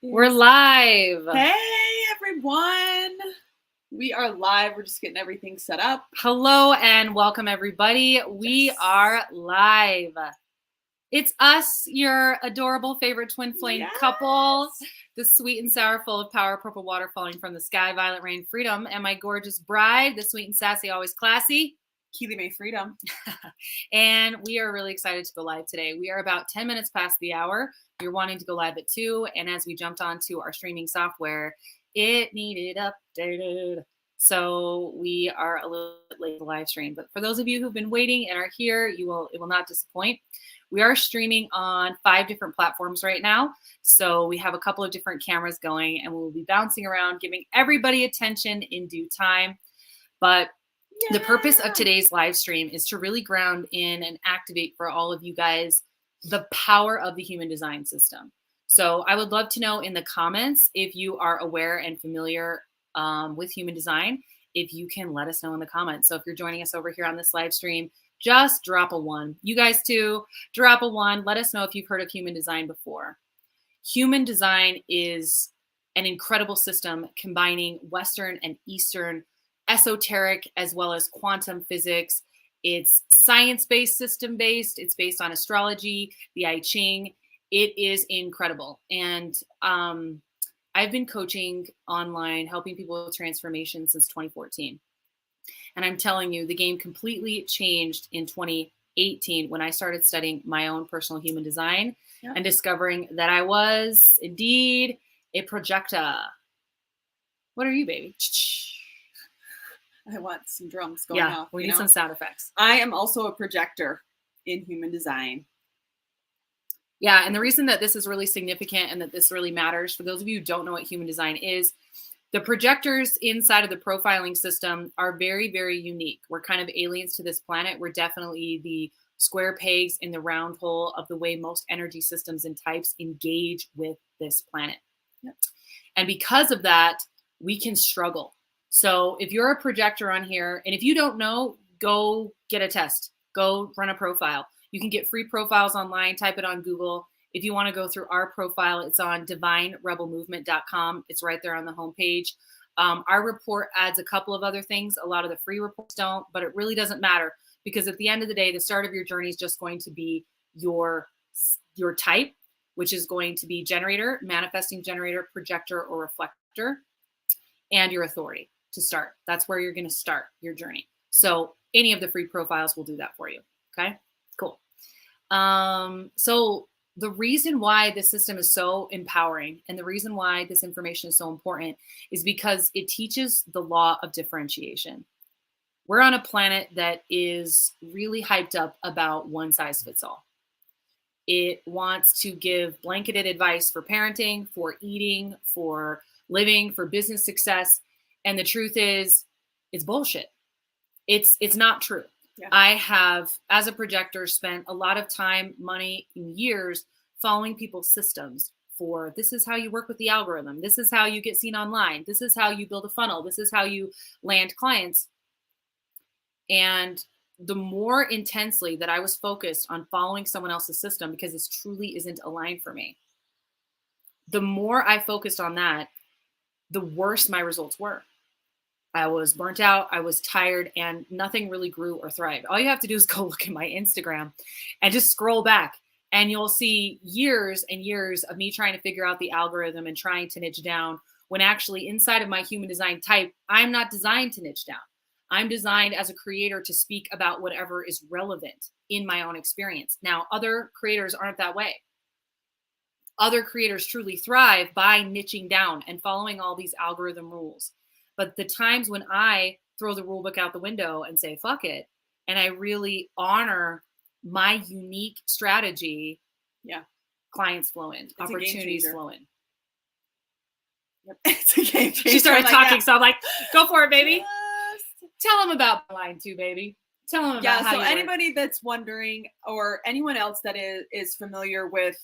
We're live. Hey, everyone. We are live. We're just getting everything set up. Hello and welcome, everybody. We are live. It's us, your adorable favorite twin flame couple, the sweet and sour, full of power, purple water falling from the sky, violet rain, freedom, and my gorgeous bride, the sweet and sassy, always classy, Keely May Freedom. And we are really excited to go live today. We are about 10 minutes past the hour. We were wanting to go live at 2, and as we jumped onto our streaming software, it needed updated. So we are a little bit late to the live stream. But for those of you who've been waiting and are here, it will not disappoint. We are streaming on 5 different platforms right now. So we have a couple of different cameras going, and we'll be bouncing around, giving everybody attention in due time. But the purpose of today's live stream is to really ground in and activate for all of you guys the power of the human design system. So I would love to know in the comments if you are aware and familiar with human design, if you can let us know in the comments. So if you're joining us over here on this live stream, just drop a 1. You guys too, drop a 1. Let us know if you've heard of human design before. Human design is an incredible system combining Western and Eastern esoteric as well as quantum physics. It's science-based, system-based. It's based on astrology, the I Ching. It is incredible. And I've been coaching online, helping people with transformation since 2014. And I'm telling you, the game completely changed in 2018 when I started studying my own personal human design and discovering that I was indeed a projector. What are you, baby? I want some drums going off. We need some sound effects. I am also a projector in human design. Yeah, and the reason that this is really significant and that this really matters, for those of you who don't know what human design is, the projectors inside of the profiling system are very, very unique. We're kind of aliens to this planet. We're definitely the square pegs in the round hole of the way most energy systems and types engage with this planet. Yep. And because of that, we can struggle. So if you're a projector on here, and if you don't know, go get a test, go run a profile. You can get free profiles online, type it on Google. If you want to go through our profile, it's on divinerebelmovement.com. It's right there on the homepage. Our report adds a couple of other things. A lot of the free reports don't, but it really doesn't matter because at the end of the day, the start of your journey is just going to be your type, which is going to be generator, manifesting generator, projector, or reflector, and your authority to start. That's where you're going to start your journey. So any of the free profiles will do that for you. Okay, cool. So the reason why this system is so empowering and the reason why this information is so important is because it teaches the law of differentiation. We're on a planet that is really hyped up about one size fits all. It wants to give blanketed advice for parenting, for eating, for living, for business success. And the truth is, it's bullshit. It's not true. Yeah. I have, as a projector, spent a lot of time, money, and years following people's systems for this is how you work with the algorithm. This is how you get seen online. This is how you build a funnel. This is how you land clients. And the more intensely that I was focused on following someone else's system, because this truly isn't aligned for me, the more I focused on that, the worse my results were. I was burnt out, I was tired, and nothing really grew or thrived. All you have to do is go look at my Instagram and just scroll back, and you'll see years and years of me trying to figure out the algorithm and trying to niche down, when actually inside of my human design type, I'm not designed to niche down. I'm designed as a creator to speak about whatever is relevant in my own experience. Now, other creators aren't that way. Other creators truly thrive by niching down and following all these algorithm rules. But the times when I throw the rule book out the window and say, fuck it, and I really honor my unique strategy, clients flow in, opportunities flow in. Yep. It's a game changer. She started talking, so I'm like, go for it, baby. Yes. Tell them about line 2, baby. Tell them about how so anybody that's wondering, or anyone else that is familiar with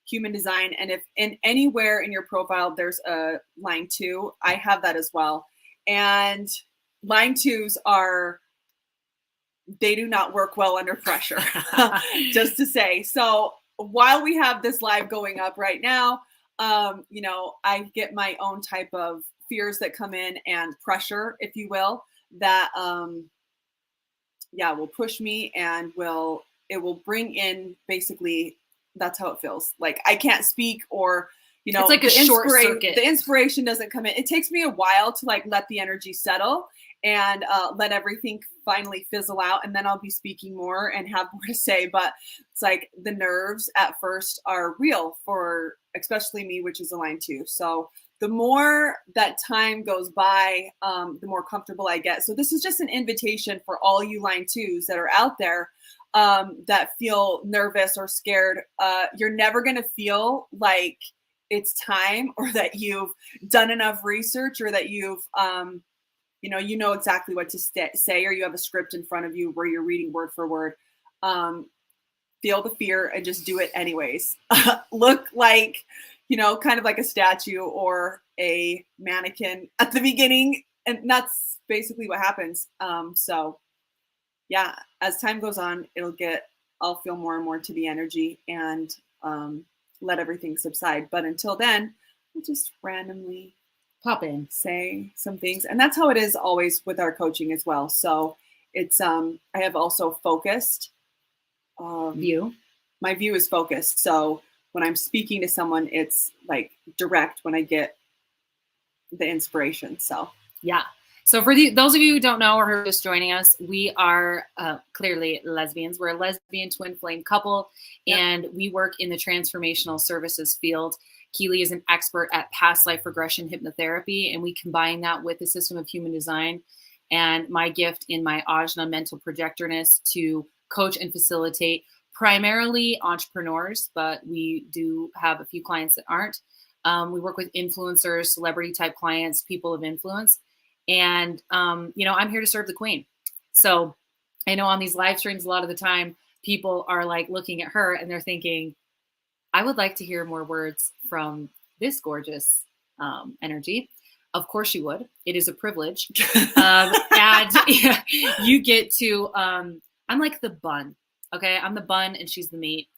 human design, and if in anywhere in your profile there's a line 2, I have that as well. And line 2s they do not work well under pressure. Just to say. So while we have this live going up right now, you know, I get my own type of fears that come in and pressure, if you will, that yeah, will push me and it will bring in basically that's how it feels. Like I can't speak or you It's know, like a short circuit. the inspiration doesn't come in. It takes me a while to like let the energy settle and let everything finally fizzle out. And then I'll be speaking more and have more to say. But it's like the nerves at first are real for especially me, which is a line two. So the more that time goes by, the more comfortable I get. So this is just an invitation for all you line twos that are out there that feel nervous or scared. You're never going to feel like it's time or that you've done enough research or that you've you know exactly what to say or you have a script in front of you where you're reading word for word. Feel the fear and just do it anyways. Look like kind of like a statue or a mannequin at the beginning, and that's basically what happens. So yeah, as time goes on, I'll feel more and more to the energy and let everything subside. But until then, I'll just randomly pop in, say some things. And that's how it is always with our coaching as well. So it's, I have also focused view. My view is focused. So when I'm speaking to someone, it's like direct when I get the inspiration. So yeah. So for those of you who don't know or who are just joining us, we are clearly lesbians. We're a lesbian twin flame couple, yep. And we work in the transformational services field. Keely is an expert at past life regression hypnotherapy, and we combine that with the system of human design and my gift in my Ajna mental projectorness to coach and facilitate primarily entrepreneurs, but we do have a few clients that aren't. We work with influencers, celebrity type clients, people of influence. And, I'm here to serve the queen. So I know on these live streams, a lot of the time people are like looking at her and they're thinking, I would like to hear more words from this gorgeous energy. Of course you would. It is a privilege. And yeah, you get to, I'm like the bun. Okay. I'm the bun and she's the meat.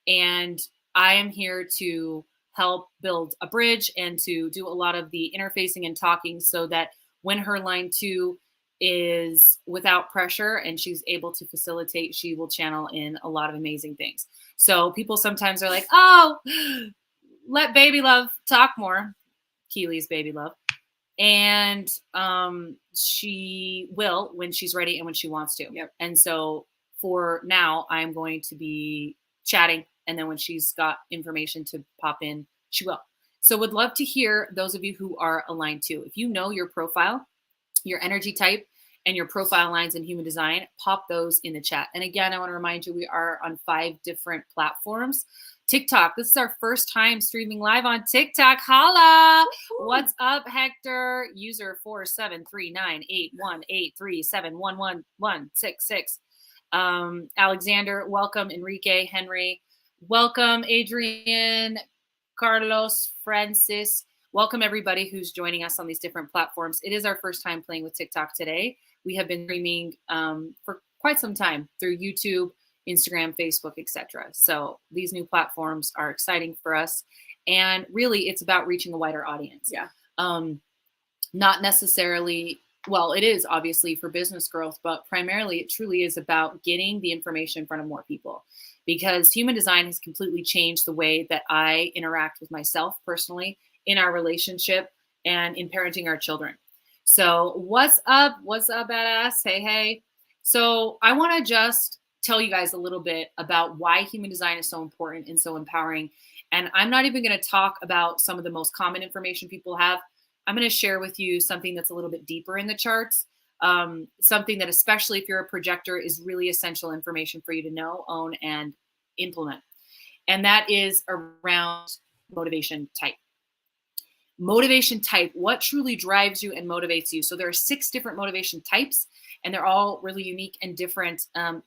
And I am here to help build a bridge and to do a lot of the interfacing and talking so that when her line two is without pressure and she's able to facilitate, she will channel in a lot of amazing things. So people sometimes are like, oh, let baby love talk more. Keely's baby love. And she will when she's ready and when she wants to. Yep. And so for now, I'm going to be chatting. And then when she's got information to pop in, she will. So would love to hear those of you who are aligned too. If you know your profile, your energy type, and your profile lines in human design, pop those in the chat. And again, I want to remind you, we are on 5 different platforms. TikTok, this is our first time streaming live on TikTok. Holla! Woo-hoo. What's up, Hector? User 473981837111166. Alexander, welcome. Enrique, Henry, welcome. Adrian, Carlos, Francis, welcome everybody who's joining us on these different platforms. It is our first time playing with TikTok today. We have been streaming for quite some time through YouTube, Instagram, Facebook, etc. So these new platforms are exciting for us. And really, it's about reaching a wider audience. Yeah. Not necessarily, well, it is obviously for business growth, but primarily it truly is about getting the information in front of more people. Because human design has completely changed the way that I interact with myself personally in our relationship and in parenting our children. So what's up? What's up, badass? Hey, hey. So I want to just tell you guys a little bit about why human design is so important and so empowering. And I'm not even going to talk about some of the most common information people have. I'm going to share with you something that's a little bit deeper in the charts. Something that, especially if you're a projector, is really essential information for you to know, own, and implement. And that is around motivation type. Motivation type, what truly drives you and motivates you. So there are 6 different motivation types, and they're all really unique and different.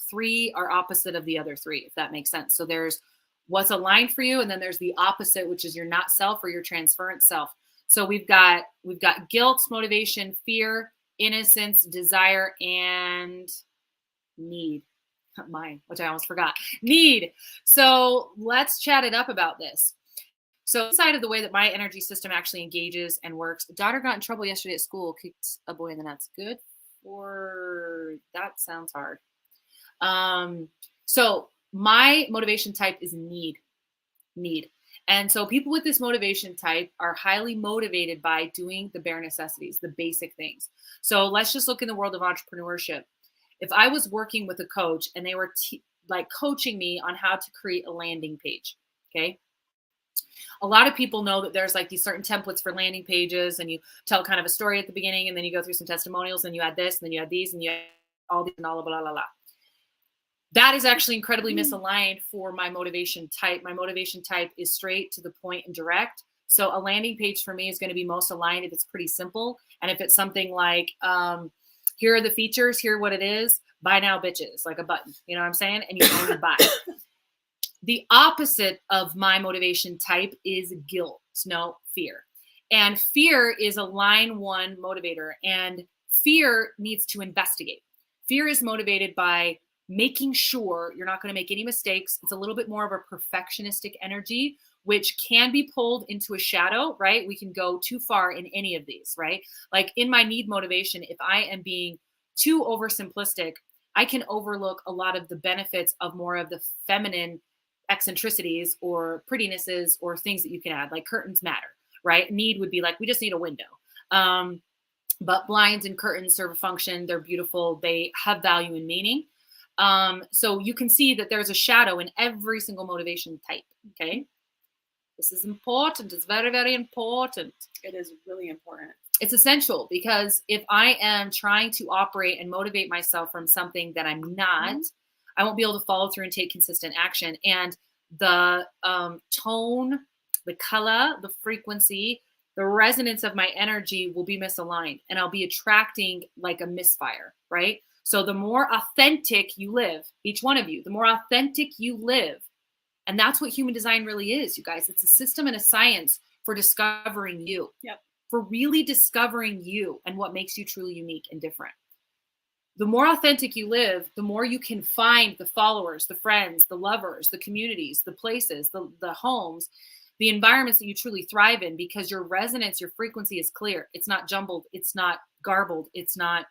3 are opposite of the other 3, if that makes sense. So there's what's aligned for you, and then there's the opposite, which is your not self or your transference self. So we've got guilt, motivation, fear, innocence, desire, and need. Mine, which I almost forgot. Need. So let's chat it up about this. So inside of the way that my energy system actually engages and works, daughter got in trouble yesterday at school, kicked a boy in the nuts. Good for that sounds hard. So my motivation type is need. And so people with this motivation type are highly motivated by doing the bare necessities, the basic things. So let's just look in the world of entrepreneurship. If I was working with a coach and they were like coaching me on how to create a landing page, okay? A lot of people know that there's like these certain templates for landing pages, and you tell kind of a story at the beginning, and then you go through some testimonials, and you add this, and then you add these, and you add all these, and all blah, blah, blah. That is actually incredibly misaligned for my motivation type. My motivation type is straight to the point and direct. So a landing page for me is going to be most aligned if it's pretty simple. And if it's something like, here are the features, here what it is, buy now bitches, like a button, you know what I'm saying? And you only buy. The opposite of my motivation type is guilt, no, fear. And fear is a line one motivator, and fear needs to investigate. Fear is motivated by making sure you're not going to make any mistakes. It's a little bit more of a perfectionistic energy, which can be pulled into a shadow, right? We can go too far in any of these, right? Like in my need motivation, if I am being too oversimplistic, I can overlook a lot of the benefits of more of the feminine eccentricities or prettinesses or things that you can add, like curtains matter, right? Need would be like, we just need a window. But blinds and curtains serve a function. They're beautiful. They have value and meaning. So you can see that there's a shadow in every single motivation type. Okay. This is important. It's very, very important. It is really important. It's essential, because if I am trying to operate and motivate myself from something that I'm not, I won't be able to follow through and take consistent action. And the tone, the color, the frequency, the resonance of my energy will be misaligned, and I'll be attracting like a misfire, right? So the more authentic you live, each one of you, the more authentic you live, and that's what human design really is, you guys. It's a system and a science for discovering you, for really discovering you and what makes you truly unique and different. The more authentic you live, the more you can find the followers, the friends, the lovers, the communities, the places, the homes, the environments that you truly thrive in, because your resonance, your frequency is clear. It's not jumbled. It's not garbled. It's not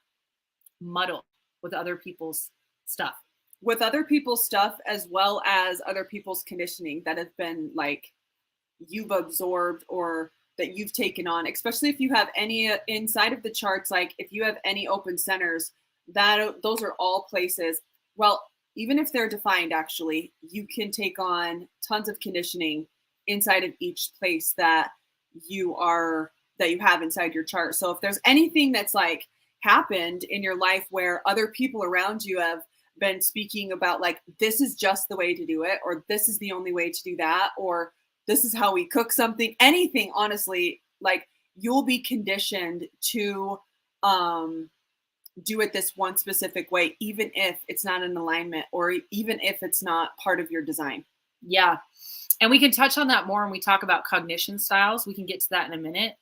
muddled with other people's stuff. With other people's stuff, as well as other people's conditioning that have been like you've absorbed or that you've taken on, especially if you have any inside of the charts, like if you have any open centers, that those are all places. Well, even if they're defined, actually, you can take on tons of conditioning inside of each place that you have inside your chart. So if there's anything that's like happened in your life where other people around you have been speaking about like, this is just the way to do it, or this is the only way to do that, or this is how we cook something, anything, honestly, like you'll be conditioned to do it this one specific way, even if it's not in alignment or even if it's not part of your design. Yeah. And we can touch on that more when we talk about cognition styles. We can get to that in a minute.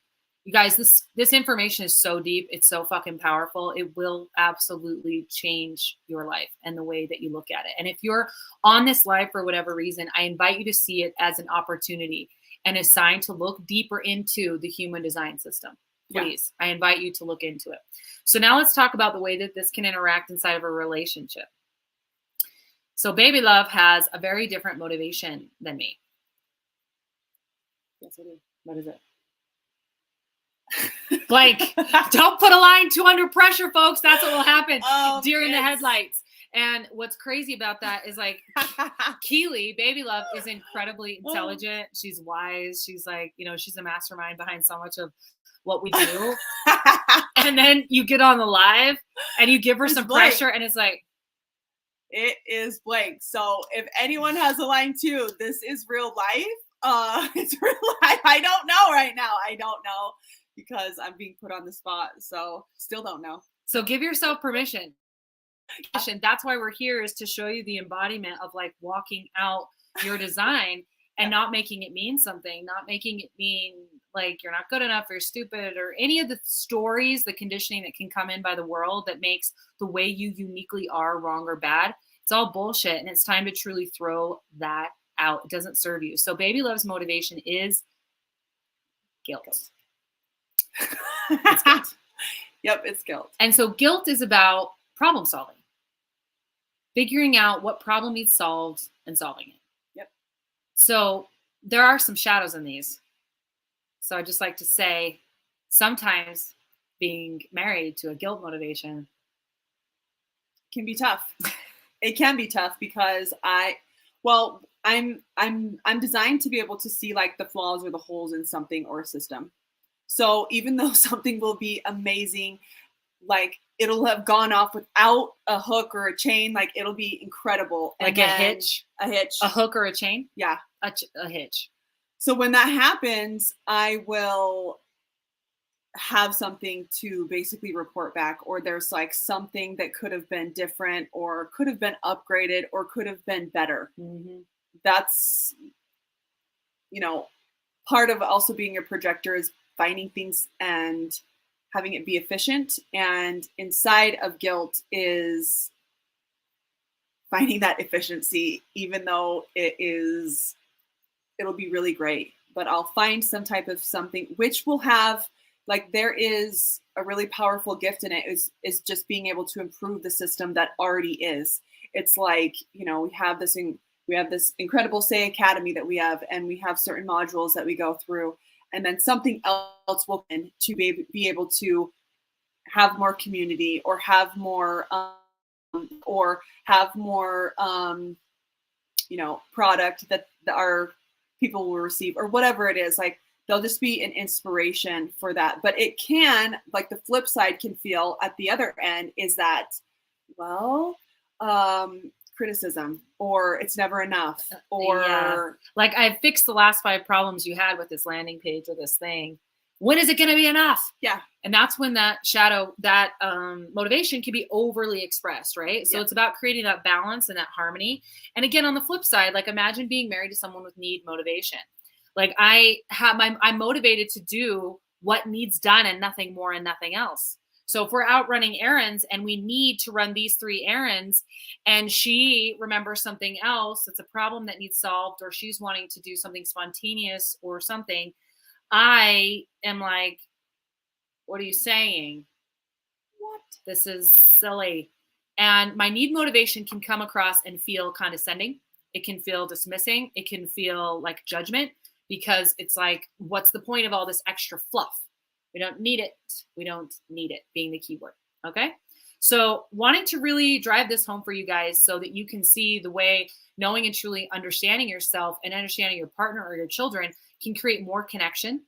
You guys, this information is so deep. It's so fucking powerful. It will absolutely change your life and the way that you look at it. And if you're on this live for whatever reason, I invite you to see it as an opportunity and a sign to look deeper into the human design system. Please, I invite you to look into it. So now let's talk about the way that this can interact inside of a relationship. So Baby Love has a very different motivation than me. Yes, I do. What is it? Blank. Don't put a line too under pressure, folks. That's what will happen during the headlights. And what's crazy about that is like Keely, Baby Love, is incredibly intelligent. She's wise. She's like, she's a mastermind behind so much of what we do. And then you get on the live and you give her some pressure and it's like, it is blank. So if anyone has a line too, this is real life. It's real life. I don't know right now. I don't know because I'm being put on the spot. So still don't know. So give yourself permission. That's why we're here, is to show you the embodiment of like walking out your design and not making it mean something, not making it mean like you're not good enough or you're stupid or any of the stories, the conditioning that can come in by the world that makes the way you uniquely are wrong or bad. It's all bullshit. And it's time to truly throw that out. It doesn't serve you. So baby loves motivation is guilt. It's guilt. Yep, it's guilt. And so guilt is about problem solving, figuring out what problem needs solved and solving it. Yep. So there are some shadows in these. So I just like to say, sometimes being married to a guilt motivation can be tough. It can be tough because I'm designed to be able to see like the flaws or the holes in something or a system. So even though something will be amazing, like it'll have gone off without a hook or a chain, like it'll be incredible. Like a hitch, a hook or a chain. Yeah. A hitch. So when that happens, I will have something to basically report back, or there's like something that could have been different or could have been upgraded or could have been better. Mm-hmm. That's, part of also being a projector is finding things and having it be efficient. And inside of guilt is finding that efficiency, even though it'll be really great, but I'll find some type of something which will have, like, there is a really powerful gift in it is just being able to improve the system that already is. It's like, we have this incredible Say Academy that we have, and we have certain modules that we go through, and then something else will come in to be able to have more community or have more product that our people will receive or whatever it is. Like, they'll just be an inspiration for that. But it can, like, the flip side can feel at the other end is that, criticism, or it's never enough, or like, I fixed the last 5 problems you had with this landing page or this thing. When is it going to be enough? Yeah. And that's when that motivation can be overly expressed, right? So it's about creating that balance and that harmony. And again, on the flip side, like, imagine being married to someone with need motivation. Like, I'm motivated to do what needs done and nothing more and nothing else. So if we're out running errands and we need to run these 3 errands and she remembers something else, it's a problem that needs solved, or she's wanting to do something spontaneous or something, I am like, what are you saying? What? This is silly. And my need motivation can come across and feel condescending. It can feel dismissing. It can feel like judgment, because it's like, what's the point of all this extra fluff? We don't need it. We don't need it being the keyword. Okay. So wanting to really drive this home for you guys so that you can see the way knowing and truly understanding yourself and understanding your partner or your children can create more connection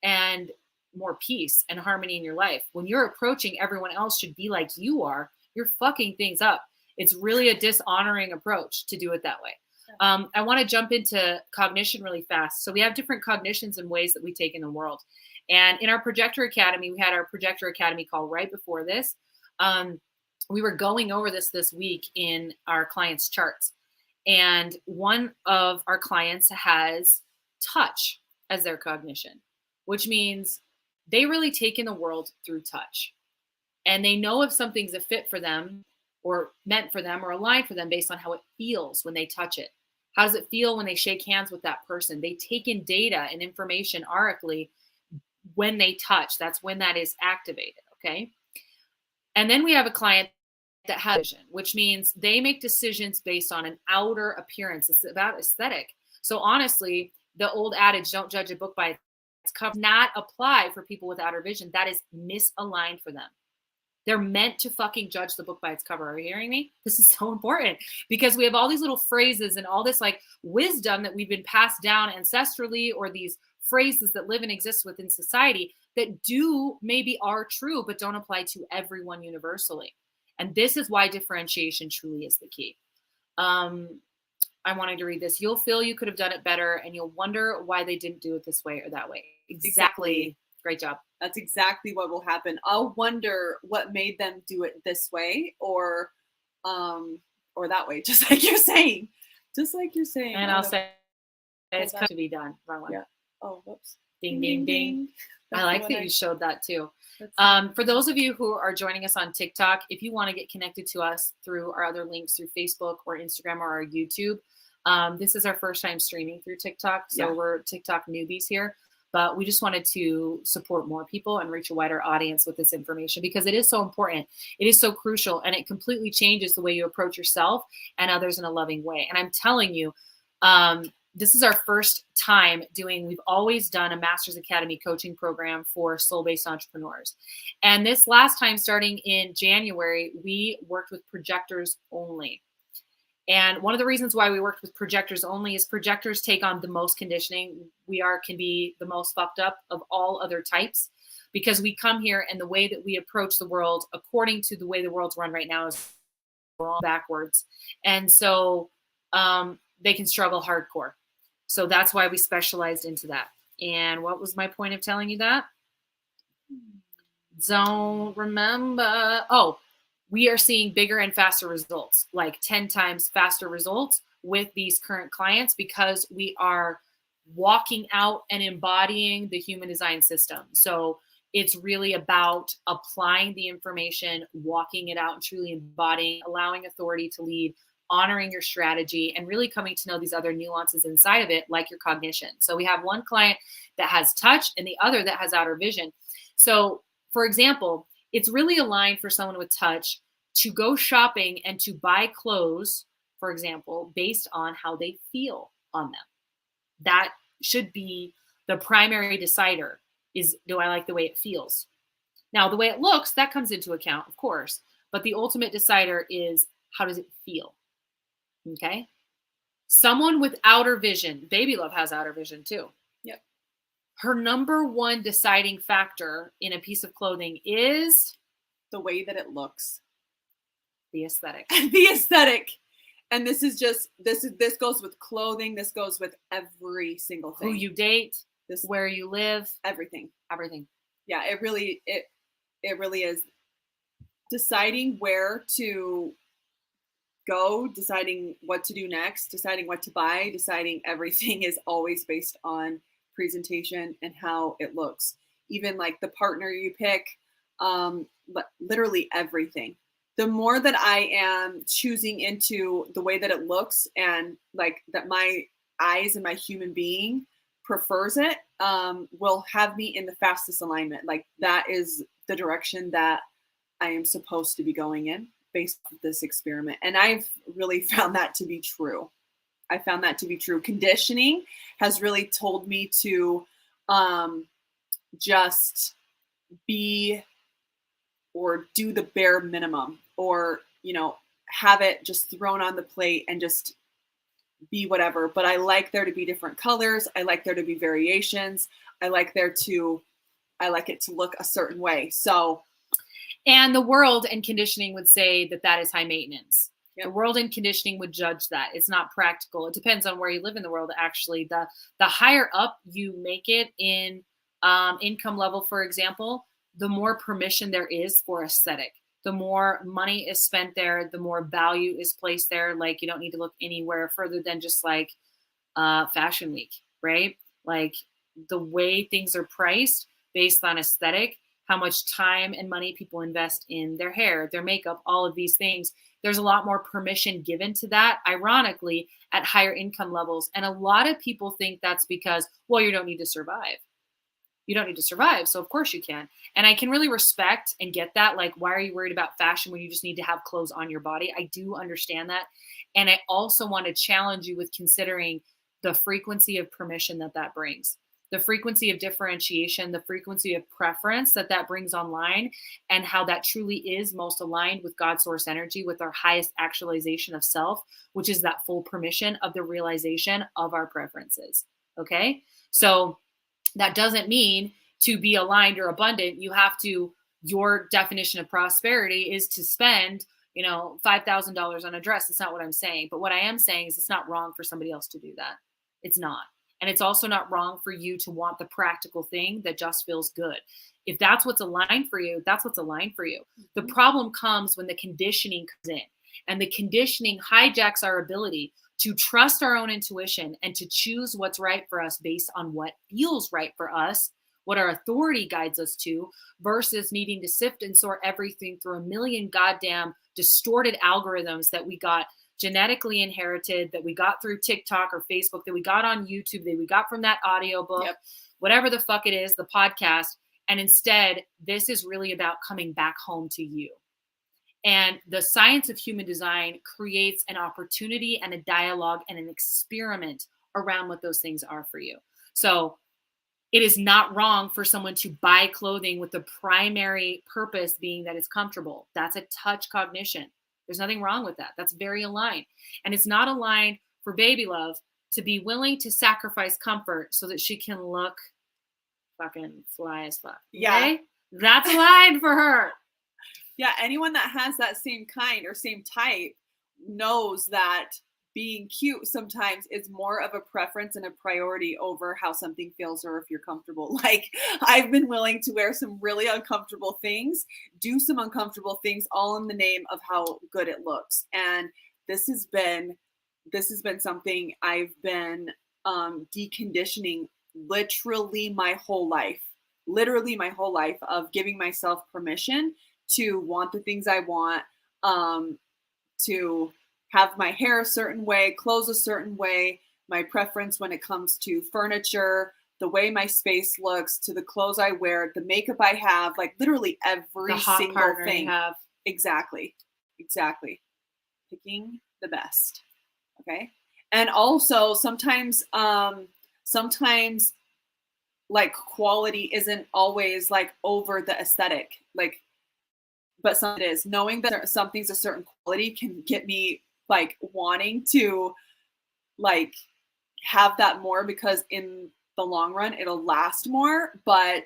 and more peace and harmony in your life. When you're approaching everyone else should be like you are, you're fucking things up. It's really a dishonoring approach to do it that way. I want to jump into cognition really fast. So we have different cognitions and ways that we take in the world. And in our Projector Academy, we had our Projector Academy call right before this. We were going over this week in our clients' charts. And one of our clients has touch as their cognition, which means they really take in the world through touch. And they know if something's a fit for them or meant for them or aligned for them based on how it feels when they touch it. How does it feel when they shake hands with that person? They take in data and information aurically when they touch. That's when that is activated, okay? And then we have a client that has vision, which means they make decisions based on an outer appearance. It's about aesthetic. So honestly, the old adage, don't judge a book by its cover, does not apply for people with outer vision. That is misaligned for them. They're meant to fucking judge the book by its cover. Are you hearing me? This is so important because we have all these little phrases and all this like wisdom that we've been passed down ancestrally, or these phrases that live and exist within society that maybe are true, but don't apply to everyone universally. And this is why differentiation truly is the key. I wanted to read this. You'll feel you could have done it better, and you'll wonder why they didn't do it this way or that way. Exactly. Great job. That's exactly what will happen. I'll wonder what made them do it this way or that way, just like you're saying. And I'll say it's going to be done. Wrong one. Yeah. Oh, whoops. Ding, ding, ding. I like that you showed that too. For those of you who are joining us on TikTok, if you want to get connected to us through our other links through Facebook or Instagram or our YouTube, This is our first time streaming through TikTok, so Yeah. we're TikTok newbies here. But we just wanted to support more people and reach a wider audience with this information because it is so important. It is so crucial, and it completely changes the way you approach yourself and others in a loving way. And I'm telling you, this is our first time doing, we've always done a Masters Academy coaching program for soul-based entrepreneurs. And this last time, starting in January, we worked with projectors only. And one of the reasons why we worked with projectors only is projectors take on the most conditioning. Can be the most fucked up of all other types because we come here and the way that we approach the world, according to the way the world's run right now, is wrong backwards. And so they can struggle hardcore. So that's why we specialized into that. And what was my point of telling you that? Don't remember. Oh, we are seeing bigger and faster results, like 10 times faster results with these current clients because we are walking out and embodying the human design system. So it's really about applying the information, walking it out, and truly embodying, allowing authority to lead, honoring your strategy, and really coming to know these other nuances inside of it, like your cognition. So we have one client that has touch and the other that has outer vision. So, for example, it's really aligned for someone with touch to go shopping and to buy clothes, for example, based on how they feel on them. That should be the primary decider is, do I like the way it feels? Now, the way it looks, that comes into account, of course, but the ultimate decider is how does it feel? Okay. Someone with outer vision, Baby Love has outer vision too. Yep. Her number one deciding factor in a piece of clothing is the way that it looks, the aesthetic. The aesthetic. And this goes with clothing. This goes with every single thing. Who you date, where you live, everything. Yeah, it really is deciding where to go, deciding what to do next, deciding what to buy, deciding everything is always based on presentation and how it looks. Even like the partner you pick, literally everything. The more that I am choosing into the way that it looks and like that my eyes and my human being prefers it, will have me in the fastest alignment. Like that is the direction that I am supposed to be going in based on this experiment. And I've really found that to be true. Conditioning has really told me to just be or do the bare minimum or, have it just thrown on the plate and just be whatever. But I like there to be different colors. I like there to be variations. I like it to look a certain way. So, and the world and conditioning would say that is high maintenance. Yep. The world and conditioning would judge that. It's not practical. It depends on where you live in the world. Actually, the higher up you make it in income level, for example, the more permission there is for aesthetic. The more money is spent there, the more value is placed there. Like you don't need to look anywhere further than just like Fashion Week, right? Like the way things are priced based on aesthetic, how much time and money people invest in their hair, their makeup, all of these things. There's a lot more permission given to that, ironically, at higher income levels. And a lot of people think that's because, well, you don't need to survive. You don't need to survive. So of course you can. And I can really respect and get that. Like, why are you worried about fashion when you just need to have clothes on your body? I do understand that. And I also want to challenge you with considering the frequency of permission that brings, the frequency of differentiation, the frequency of preference that brings online, and how that truly is most aligned with God's source energy, with our highest actualization of self, which is that full permission of the realization of our preferences. Okay. So that doesn't mean to be aligned or abundant, your definition of prosperity is to spend, $5,000 on a dress. It's not what I'm saying. But what I am saying is it's not wrong for somebody else to do that. It's not. And it's also not wrong for you to want the practical thing that just feels good. If that's what's aligned for you, that's what's aligned for you. The problem comes when the conditioning comes in, and the conditioning hijacks our ability to trust our own intuition and to choose what's right for us based on what feels right for us, what our authority guides us to, versus needing to sift and sort everything through a million goddamn distorted algorithms that we got genetically inherited, that we got through TikTok or Facebook, that we got on YouTube, that we got from that audiobook, whatever the fuck it is, the podcast. And instead, this is really about coming back home to you. And the science of human design creates an opportunity and a dialogue and an experiment around what those things are for you. So it is not wrong for someone to buy clothing with the primary purpose being that it's comfortable. That's a touch cognition. There's nothing wrong with that. That's very aligned. And it's not aligned for Baby Love to be willing to sacrifice comfort so that she can look fucking fly as fuck. Okay? That's aligned for her. Yeah, anyone that has that same kind or same type knows that being cute sometimes is more of a preference and a priority over how something feels or if you're comfortable. Like, I've been willing to wear some really uncomfortable things, do some uncomfortable things, all in the name of how good it looks. And this has been something I've been deconditioning literally my whole life of giving myself permission to want the things I want, to have my hair a certain way, clothes a certain way, my preference when it comes to furniture, the way my space looks, to the clothes I wear, the makeup I have, like literally every single thing. Exactly. Picking the best. Okay. And also sometimes like quality isn't always like over the aesthetic, like, but some it is. Knowing that something's a certain quality can get me like wanting to like have that more, because in the long run it'll last more. But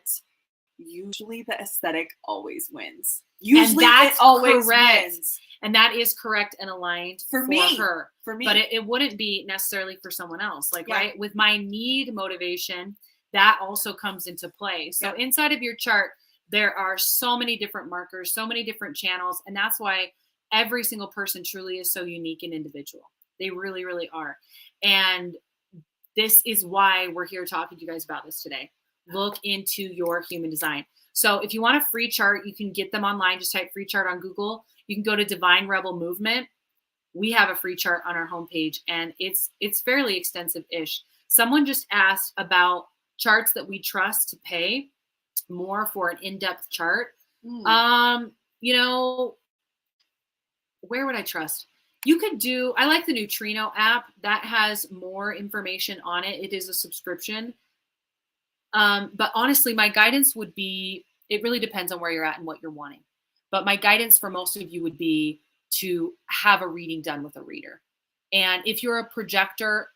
usually the aesthetic always wins. Usually it always wins. And that is correct and aligned for her. For me. But it wouldn't be necessarily for someone else. Like, right, with my need motivation, that also comes into play. So inside of your chart, there are so many different markers, so many different channels. And that's why every single person truly is so unique and individual. They really, really are. And this is why we're here talking to you guys about this today. Look into your human design. So if you want a free chart, you can get them online. Just type free chart on Google. You can go to Divine Rebel Movement. We have a free chart on our homepage, and it's fairly extensive-ish. Someone just asked about charts that we trust to pay more for an in-depth chart. You know, where would I trust? You could do, I like the Neutrino app. That has more information on it. It is a subscription. But honestly, my guidance would be, it really depends on where you're at and what you're wanting. But my guidance for most of you would be to have a reading done with a reader. And if you're a projector,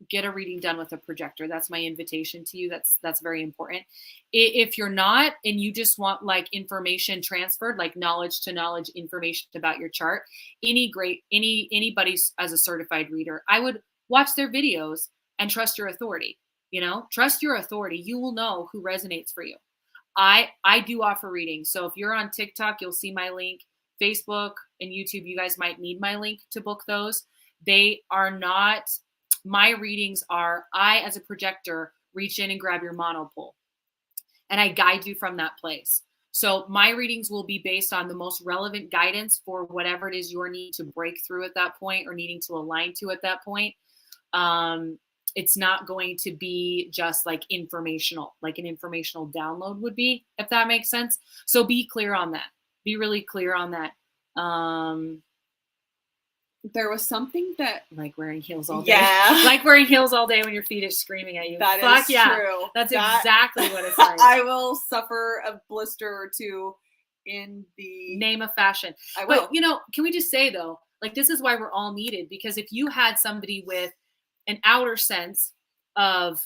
get a reading done with a projector. That's my invitation to you. That's very important. If you're not, and you just want like information transferred, like knowledge to knowledge information about your chart, anybody's as a certified reader, I would watch their videos and trust your authority. You know, trust your authority. You will know who resonates for you. I do offer readings. So if you're on TikTok, you'll see my link. Facebook and YouTube, you guys might need my link to book those. They are not, my readings are, I, as a projector, reach in and grab your monopole, and I guide you from that place. So my readings will be based on the most relevant guidance for whatever it is you're needing to break through at that point or needing to align to at that point. It's not going to be just like informational, like an informational download would be, if that makes sense. So be clear on that. Be really clear on that. There was something that, like wearing heels all day. Yeah. Like wearing heels all day when your feet are screaming at you. That Fuck is yeah. true. That's exactly what it's like. I will suffer a blister or two in the name of fashion. I will. But, you know, can we just say though, like this is why we're all needed, because if you had somebody with an outer sense of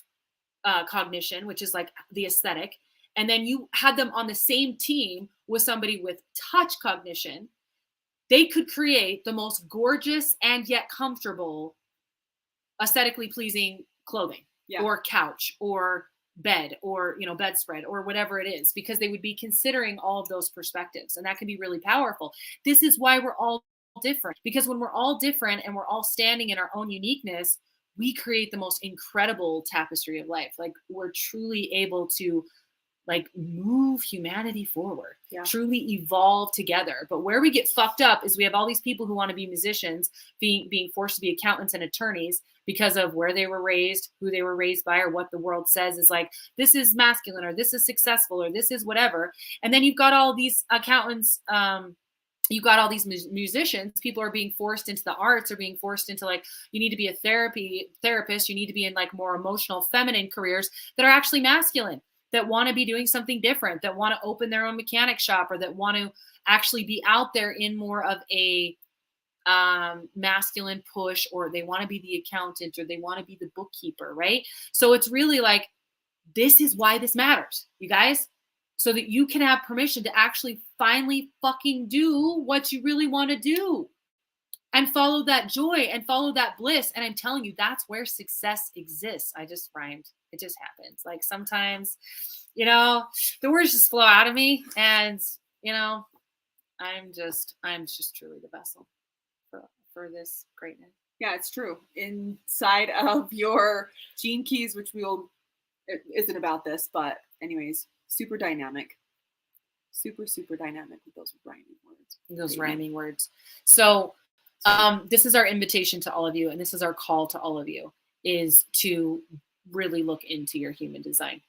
cognition, which is like the aesthetic, and then you had them on the same team with somebody with touch cognition, they could create the most gorgeous and yet comfortable, aesthetically pleasing clothing or couch or bed or, you know, bedspread or whatever it is, because they would be considering all of those perspectives. And that can be really powerful. This is why we're all different, because when we're all different and we're all standing in our own uniqueness, we create the most incredible tapestry of life. Like we're truly able to like move humanity forward, Yeah. truly evolve together. But where we get fucked up is we have all these people who want to be musicians being forced to be accountants and attorneys because of where they were raised, who they were raised by, or what the world says is like, this is masculine, or this is successful, or this is whatever. And then you've got all these accountants, you got all these musicians, people are being forced into the arts, or being forced into like, you need to be a therapist, you need to be in like more emotional feminine careers that are actually masculine, that want to be doing something different, that want to open their own mechanic shop, or that want to actually be out there in more of a masculine push, or they want to be the accountant, or they want to be the bookkeeper, right? So it's really like, this is why this matters, you guys, so that you can have permission to actually finally fucking do what you really want to do and follow that joy and follow that bliss. And I'm telling you, that's where success exists. I just rhymed. It just happens. Like sometimes, the words just flow out of me, and, I'm just truly the vessel for this greatness. Yeah, it's true. Inside of your Gene Keys, which it isn't about this, but anyways, super dynamic. Super dynamic with those rhyming words. So this is our invitation to all of you, and this is our call to all of you, is to really look into your human design,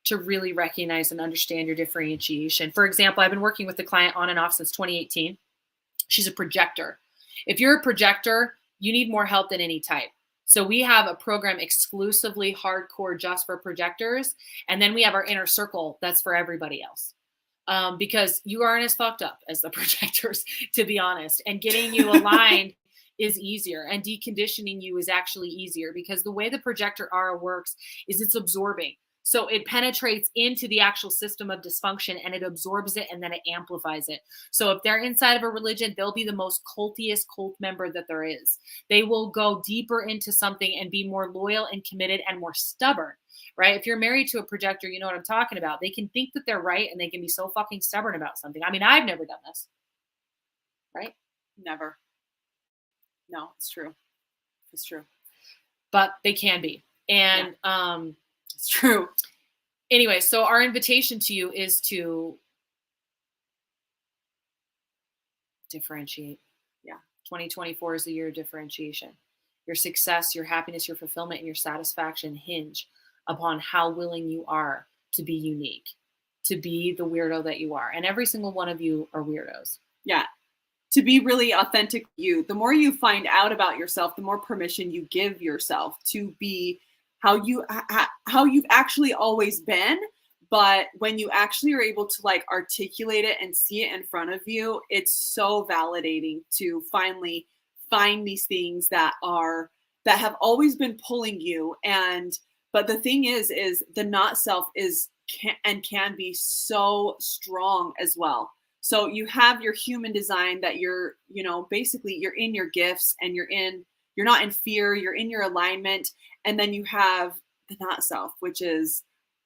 to really recognize and understand your differentiation. For example, I've been working with the client on and off since 2018. She's a projector. If you're a projector, you need more help than any type. So we have a program exclusively hardcore just for projectors. And then we have our inner circle that's for everybody else. Because you aren't as fucked up as the projectors, to be honest. And getting you aligned is easier, and deconditioning you is actually easier, because the way the projector aura works is it's absorbing. So it penetrates into the actual system of dysfunction, and it absorbs it, and then it amplifies it. So if they're inside of a religion, they'll be the most cultiest cult member that there is. They will go deeper into something and be more loyal and committed and more stubborn, right? If you're married to a projector, you know what I'm talking about. They can think that they're right, and they can be so fucking stubborn about something. I mean, I've never done this, right? Never. No, it's true. It's true. But they can be. And it's true. Anyway, so our invitation to you is to differentiate. Yeah. 2024 is the year of differentiation. Your success, your happiness, your fulfillment, and your satisfaction hinge upon how willing you are to be unique, to be the weirdo that you are. And every single one of you are weirdos. Yeah. To be really authentic you. The more you find out about yourself, the more permission you give yourself to be how you've actually always been. But when you actually are able to like articulate it and see it in front of you, it's so validating to finally find these things that have always been pulling you. But the thing is the not self can be so strong as well. So you have your human design that you're basically you're in your gifts, and you're not in fear, you're in your alignment. And then you have the not self, which is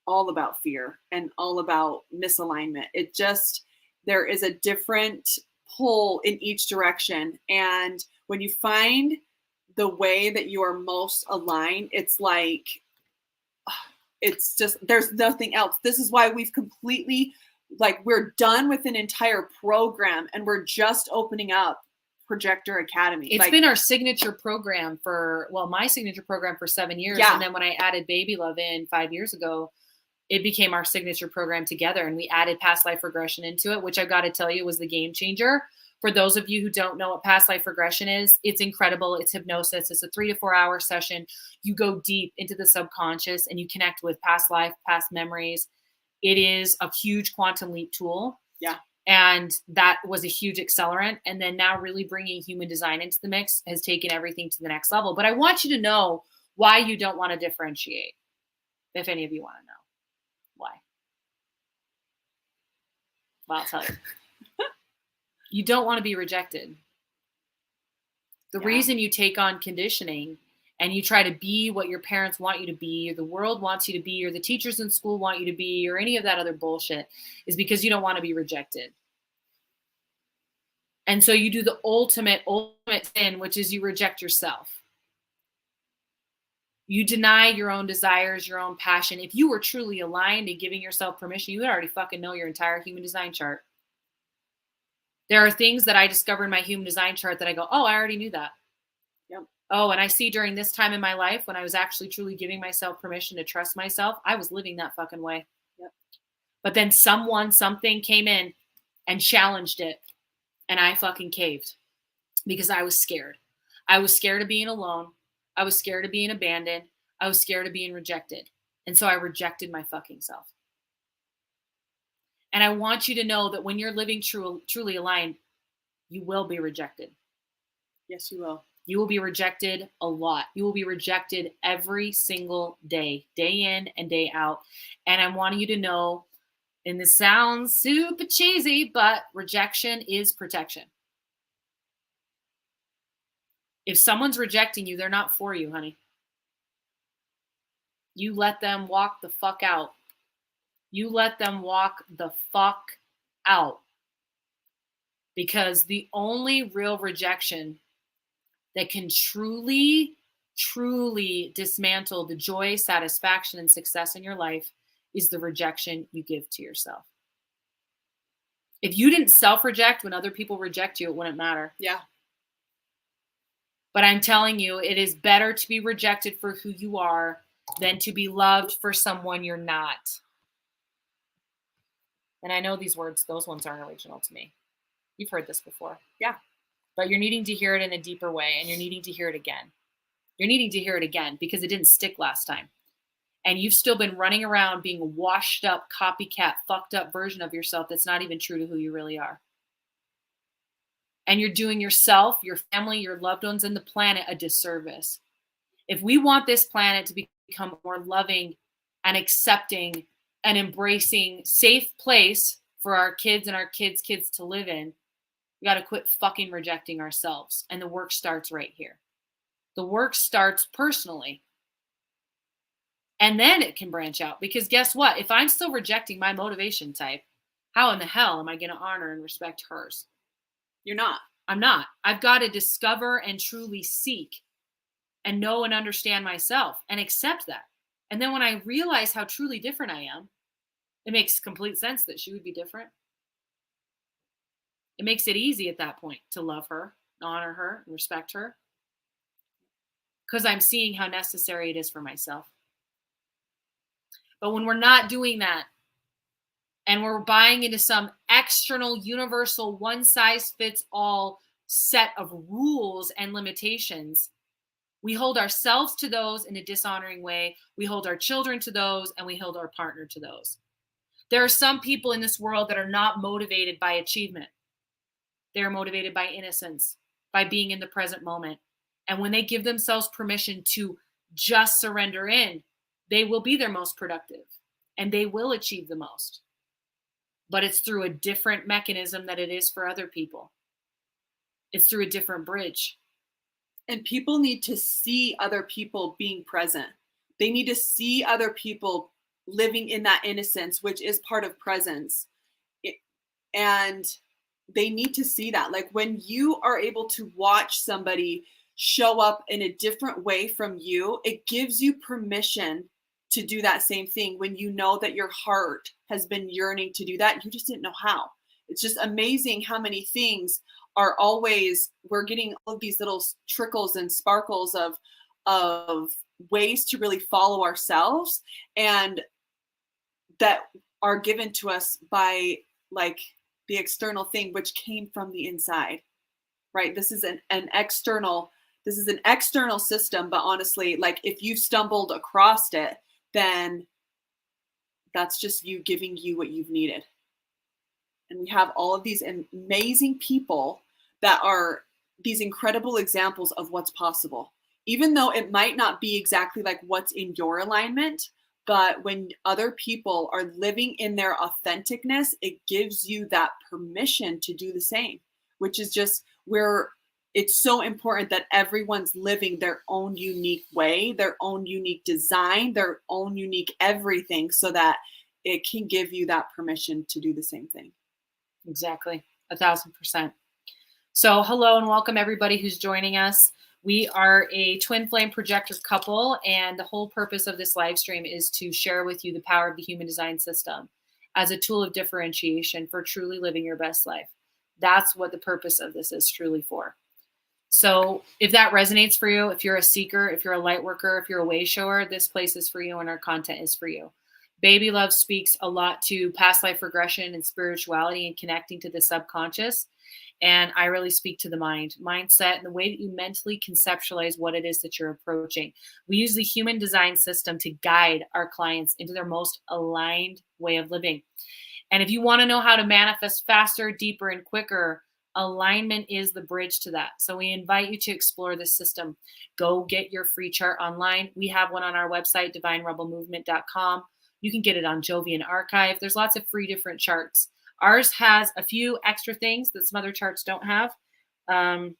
all about fear and all about misalignment. There is a different pull in each direction. And when you find the way that you are most aligned, it's like, it's just, there's nothing else. This is why we've completely, we're done with an entire program, and we're just opening up Projector Academy. It's been our signature program my signature program for 7 years. Yeah. And then when I added Baby Love in 5 years ago, it became our signature program together. And we added past life regression into it, which I've got to tell you was the game changer. For those of you who don't know what past life regression is, it's incredible. It's hypnosis. It's a 3 to 4 hour session. You go deep into the subconscious and you connect with past life, past memories. It is a huge quantum leap tool. Yeah. And that was a huge accelerant. And then now really bringing human design into the mix has taken everything to the next level. But I want you to know why you don't want to differentiate, if any of you want to know why. Well, I'll tell you. You don't want to be rejected. The reason you take on conditioning and you try to be what your parents want you to be, or the world wants you to be, or the teachers in school want you to be, or any of that other bullshit, is because you don't want to be rejected. And so you do the ultimate sin, which is you reject yourself. You deny your own desires, your own passion. If you were truly aligned and giving yourself permission, you would already fucking know your entire human design chart. There are things that I discover in my human design chart that I go, oh, I already knew that. Yep. Oh, and I see during this time in my life when I was actually truly giving myself permission to trust myself, I was living that fucking way. Yep. But then something came in and challenged it, and I fucking caved because I was scared. I was scared of being alone. I was scared of being abandoned. I was scared of being rejected. And so I rejected my fucking self. And I want you to know that when you're living truly aligned, you will be rejected. Yes, you will. You will be rejected a lot. You will be rejected every single day, day in and day out. And I want you to know, and this sounds super cheesy, but rejection is protection. If someone's rejecting you, they're not for you, honey. You let them walk the fuck out. You let them walk the fuck out. Because the only real rejection that can truly dismantle the joy, satisfaction, and success in your life is the rejection you give to yourself. If you didn't self-reject when other people reject you, it wouldn't matter. Yeah. But I'm telling you, it is better to be rejected for who you are than to be loved for someone you're not. And I know those ones aren't original to me. You've heard this before. Yeah. But you're needing to hear it in a deeper way, and you're needing to hear it again. You're needing to hear it again because it didn't stick last time. And you've still been running around being a washed up, copycat, fucked up version of yourself that's not even true to who you really are. And you're doing yourself, your family, your loved ones, and the planet a disservice. If we want this planet to become a more loving and accepting and embracing safe place for our kids and our kids' kids to live in, we got to quit fucking rejecting ourselves. And the work starts right here. The work starts personally. And then it can branch out. Because guess what? If I'm still rejecting my motivation type, how in the hell am I going to honor and respect hers? You're not. I'm not. I've got to discover and truly seek and know and understand myself and accept that. And then when I realize how truly different I am, it makes complete sense that she would be different. It makes it easy at that point to love her, honor her, and respect her. Because I'm seeing how necessary it is for myself. But when we're not doing that, and we're buying into some external, universal, one-size-fits-all set of rules and limitations, we hold ourselves to those in a dishonoring way. We hold our children to those, and we hold our partner to those. There are some people in this world that are not motivated by achievement. They're motivated by innocence, by being in the present moment. And when they give themselves permission to just surrender in, they will be their most productive, and they will achieve the most. But it's through a different mechanism that it is for other people. It's through a different bridge. And people need to see other people being present. They need to see other people living in that innocence, which is part of presence. And they need to see that. Like when you are able to watch somebody show up in a different way from you, it gives you permission to do that same thing when you know that your heart has been yearning to do that. You just didn't know how. It's just amazing how many things are always, we're getting all of these little trickles and sparkles of ways to really follow ourselves, and that are given to us by like the external thing, which came from the inside, right? This is an external system, but honestly, like if you stumbled across it, then that's just you giving you what you've needed. And we have all of these amazing people that are these incredible examples of what's possible, even though it might not be exactly like what's in your alignment. But when other people are living in their authenticness, it gives you that permission to do the same, which is just where it's so important that everyone's living their own unique way, their own unique design, their own unique everything, so that it can give you that permission to do the same thing. Exactly. 1,000%. So hello and welcome everybody who's joining us. We are a twin flame projector couple, and the whole purpose of this live stream is to share with you the power of the human design system as a tool of differentiation for truly living your best life. That's what the purpose of this is truly for. So if that resonates for you, if you're a seeker, if you're a light worker, if you're a way shower, this place is for you and our content is for you. Baby Love speaks a lot to past life regression and spirituality and connecting to the subconscious. And I really speak to the mind, mindset, and the way that you mentally conceptualize what it is that you're approaching. We use the human design system to guide our clients into their most aligned way of living. And if you want to know how to manifest faster, deeper, and quicker, alignment is the bridge to that. So we invite you to explore this system. Go get your free chart online. We have one on our website, divinerebelmovement.com. You can get it on Jovian Archive. There's lots of free different charts. Ours has a few extra things that some other charts don't have. To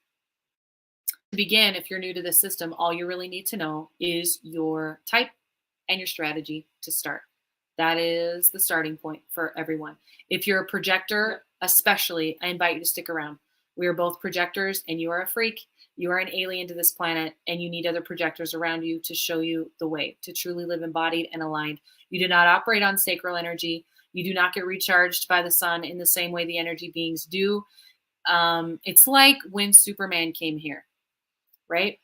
begin, if you're new to this system, all you really need to know is your type and your strategy to start. That is the starting point for everyone. If you're a projector, especially, I invite you to stick around. We are both projectors, and you are a freak. You are an alien to this planet, and you need other projectors around you to show you the way to truly live embodied and aligned. You do not operate on sacral energy. You do not get recharged by the sun in the same way the energy beings do. It's like when Superman came here, right?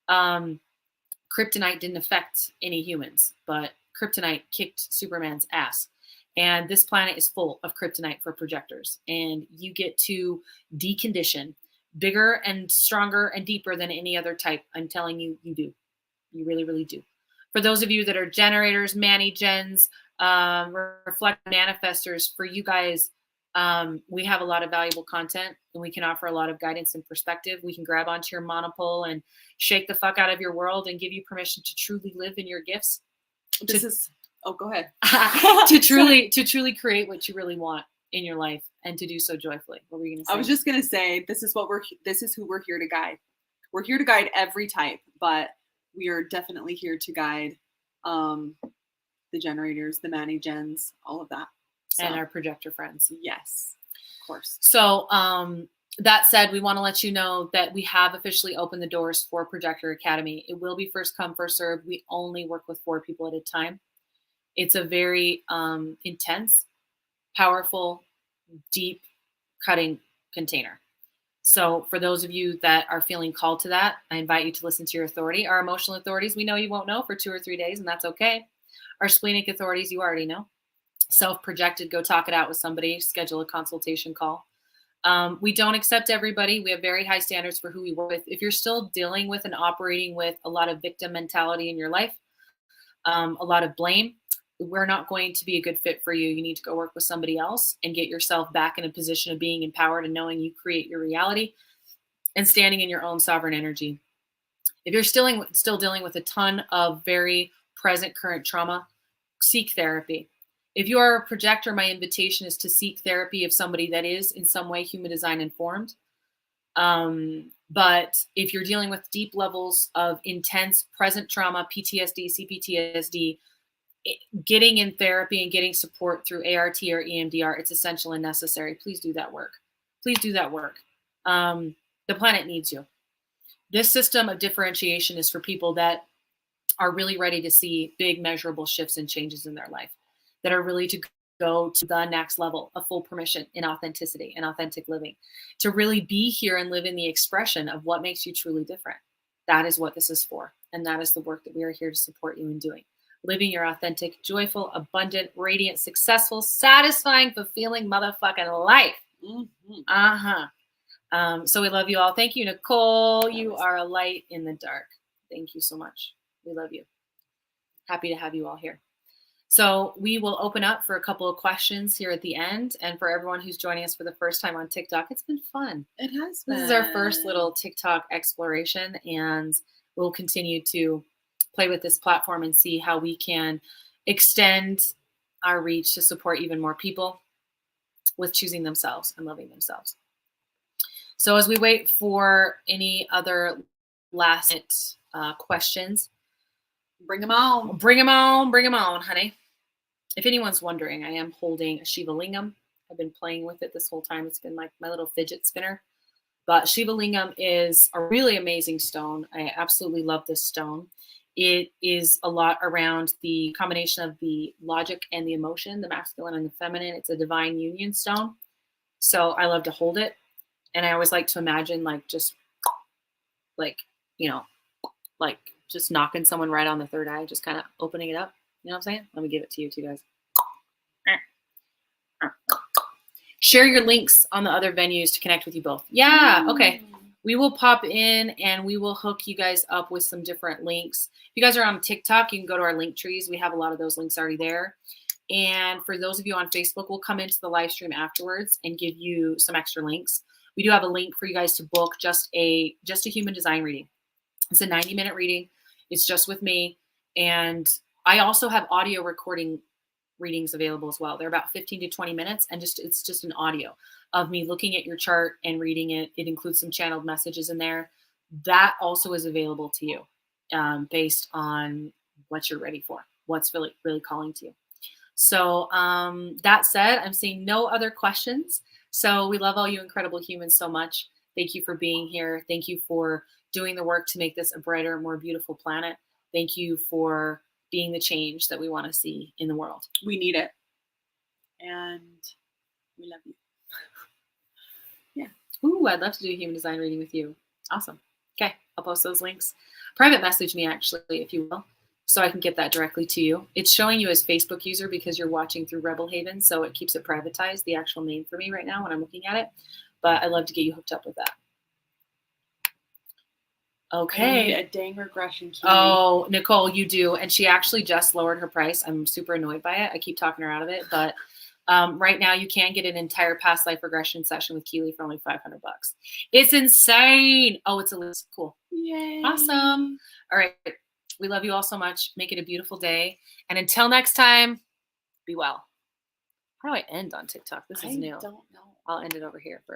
Kryptonite didn't affect any humans, but Kryptonite kicked Superman's ass. And this planet is full of kryptonite for projectors. And you get to decondition bigger and stronger and deeper than any other type. I'm telling you, you do. You really, really do. For those of you that are generators, mani-gens, reflect manifestors, for you guys, we have a lot of valuable content and we can offer a lot of guidance and perspective. We can grab onto your monopole and shake the fuck out of your world and give you permission to truly live in your gifts. Go ahead. to truly create what you really want in your life and to do so joyfully. What were you going to say? I was just going to say, this is who we're here to guide. We're here to guide every type, but we are definitely here to guide the generators, the mani-gens, all of that. So, and our projector friends. Yes, of course. So that said, we want to let you know that we have officially opened the doors for Projector Academy. It will be first come, first serve. We only work with 4 people at a time. It's a very intense, powerful, deep cutting container. So for those of you that are feeling called to that, I invite you to listen to your authority. Our emotional authorities, we know you won't know for 2 or 3 days, and that's okay. Our splenic authorities, you already know. Self-projected, go talk it out with somebody, schedule a consultation call. We don't accept everybody. We have very high standards for who we work with. If you're still dealing with and operating with a lot of victim mentality in your life, a lot of blame, we're not going to be a good fit for you. You need to go work with somebody else and get yourself back in a position of being empowered and knowing you create your reality and standing in your own sovereign energy. If you're still dealing with a ton of very present current trauma, seek therapy. If you are a projector, my invitation is to seek therapy of somebody that is in some way human design informed. But if you're dealing with deep levels of intense present trauma, PTSD, CPTSD, getting in therapy and getting support through ART or EMDR, it's essential and necessary. Please do that work. Please do that work. The planet needs you. This system of differentiation is for people that are really ready to see big measurable shifts and changes in their life, that are really to go to the next level of full permission in authenticity and authentic living, to really be here and live in the expression of what makes you truly different. That is what this is for. And that is the work that we are here to support you in doing. Living your authentic, joyful, abundant, radiant, successful, satisfying, fulfilling motherfucking life. Mm-hmm. So we love you all. Thank you, Nicole. You are a light in the dark. Thank you so much. We love you. Happy to have you all here. So we will open up for a couple of questions here at the end. And for everyone who's joining us for the first time on TikTok, it's been fun. It has been. This is our first little TikTok exploration, and we'll continue to play with this platform and see how we can extend our reach to support even more people with choosing themselves and loving themselves. So as we wait for any other last questions, bring them on. Bring them on. Bring them on, honey. If anyone's wondering, I am holding a Shiva Lingam. I've been playing with it this whole time. It's been like my little fidget spinner. But Shiva Lingam is a really amazing stone. I absolutely love this stone. It is a lot around the combination of the logic and the emotion, the masculine and the feminine. It's a divine union stone. So I love to hold it. And I always like to imagine like just like, you know, like just knocking someone right on the third eye, just kind of opening it up. You know what I'm saying? Let me give it to you two guys. Share your links on the other venues to connect with you both. Yeah, okay. We will pop in and we will hook you guys up with some different links. If you guys are on TikTok, you can go to our link trees. We have a lot of those links already there. And for those of you on Facebook, we'll come into the live stream afterwards and give you some extra links. We do have a link for you guys to book just a human design reading. It's a 90-minute reading. It's just with me. And I also have audio recording readings available as well. They're about 15 to 20 minutes, and it's just an audio of me looking at your chart and reading it. It includes some channeled messages in there. That also is available to you based on what you're ready for, what's really, really calling to you. So that said, I'm seeing no other questions. So we love all you incredible humans so much. Thank you for being here. Thank you for doing the work to make this a brighter, more beautiful planet. Thank you for being the change that we want to see in the world. We need it. And we love you. Yeah. Ooh, I'd love to do a human design reading with you. Awesome. Okay, I'll post those links. Private message me, actually, if you will, so I can get that directly to you. It's showing you as Facebook user because you're watching through Rebel Haven, so it keeps it privatized, the actual name for me right now when I'm looking at it. But I'd love to get you hooked up with that. Okay. I need a dang regression key. Oh, Nicole, you do. And she actually just lowered her price. I'm super annoyed by it. I keep talking her out of it. But right now you can get an entire past life regression session with Keely for only $500. It's insane. Oh, it's a list. Cool. Yay. Awesome. All right. We love you all so much. Make it a beautiful day. And until next time, be well. How do I end on TikTok? This is new. I don't know. I'll end it over here first.